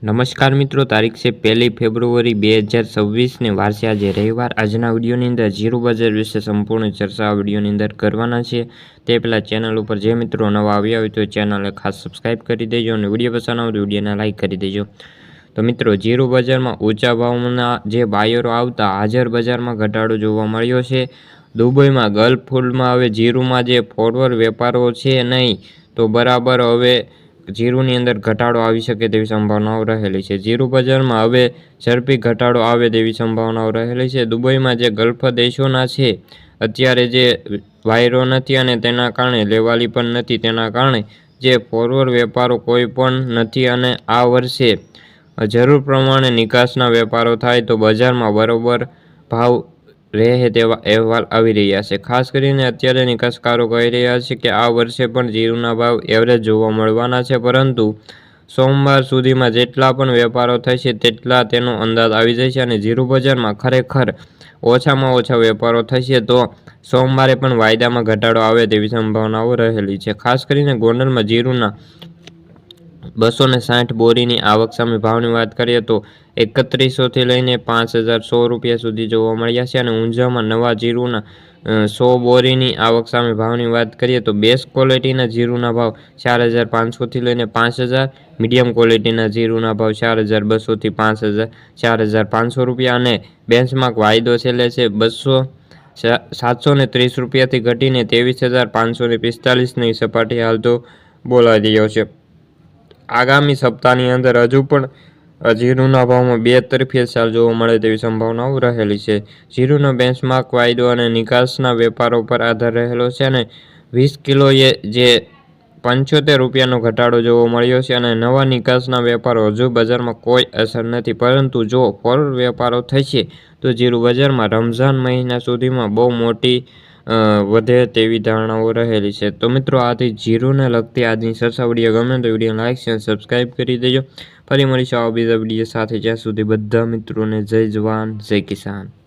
નમસ્કાર મિત્રો, તારીખ છે 1 ફેબ્રુઆરી 2026 ને વાર છે આજે રવિવાર। આજના વિડીયોની અંદર ઝીરો બજાર વિશે સંપૂર્ણ ચર્ચા આ વિડીયોની અંદર કરવાના છે। તે પહેલાં ચેનલ ઉપર જે મિત્રો નવા આવ્યા હોય તો ચેનલને ખાસ સબસ્ક્રાઈબ કરી દેજો અને વિડીયો પસંદ આવે તો વિડીયોને લાઇક કરી દેજો। તો મિત્રો, ઝીરો બજારમાં ઊંચા ભાવના જે બાયરો આવતા હાજર બજારમાં ઘટાડો જોવા મળ્યો છે। દુબઈમાં ગલ્ફ ફૂડમાં હવે જીરુમાં જે ફોરવર્ડ વેપારો છે નહીં તો બરાબર હવે જીરુની અંદર ઘટાડો આવી શકે તેવી સંભાવનાઓ રહેલી છે। જીરુ બજારમાં હવે ઝડપી ઘટાડો આવે તેવી સંભાવનાઓ રહેલી છે। દુબઈમાં જે ગલ્ફ દેશોના છે અત્યારે જે વાયરો નથી અને તેના કારણે લેવાલી પણ નથી, તેના કારણે જે ફોરવર્ડ વેપારો કોઈ પણ નથી અને આ વર્ષે જરૂર પ્રમાણે નિકાસના વેપારો થાય તો બજારમાં બરોબર ભાવ રહે તેવા અહેવાલ આવી રહ્યા છે। ખાસ કરીને અત્યારે નિકાસકારો કહી રહ્યા છે કે આ વર્ષે પણ જીરુના ભાવ એવરેજ જોવા મળવાના છે, પરંતુ સોમવાર સુધીમાં જેટલા પણ વેપારો થશે તેટલા તેનો અંદાજ આવી જશે અને જીરુ બજારમાં ખરેખર ઓછામાં ઓછા વેપારો થશે તો સોમવારે પણ વાયદામાં ઘટાડો આવે તેવી સંભાવનાઓ રહેલી છે। ખાસ કરીને ગોંડલમાં જીરુના 260 બોરીની આવક સામે ભાવની વાત કરીએ તો 3100થી લઈને 50100 રૂપિયા સુધી જોવા મળ્યા છે અને ઊંઝામાં નવા જીરુના 100 બોરીની આવક સામે ભાવની વાત કરીએ તો બેસ્ટ ક્વોલિટીના જીરુના ભાવ 4500થી લઈને 5000, મીડિયમ ક્વોલિટીના જીરુના ભાવ 4200થી 4500 રૂપિયા અને બેન્ચમાર્ક વાયદો છેલ્લે છે 730 રૂપિયાથી ઘટીને 23545ની સપાટી હાલ તો બોલાઈ રહ્યો છે। આગામી સપ્તાહની અંદર હજુ પણ જીરુના ભાવમાં બે તરફી ચાલ જોવા મળે તેવી સંભાવનાઓ રહેલી છે। જીરુનો બેન્ચમાર્ક વાયદો અને નિકાસના વેપારો પર આધાર રહેલો છે અને 20 કિલોએ જે 75 રૂપિયાનો ઘટાડો જોવા મળ્યો છે અને નવા નિકાસના વેપારો હજુ બજારમાં કોઈ અસર નથી, પરંતુ જો ફોરવર્ડ વેપારો થશે તો જીરુ બજારમાં રમઝાન મહિના સુધીમાં બહુ મોટી વધે તેવી ધારણાઓ રહેલી છે। તો મિત્રો, આથી જીરુને લગતી આજની ચર્ચા વિડીયો ગમે તો વિડીયો લાઇક અને સબસ્ક્રાઈબ કરી દેજો। ફરી મળીશું આવા બીજા વિડીયો સાથે, જ્યાં સુધી બધા મિત્રોને જય જવાન જય કિસાન।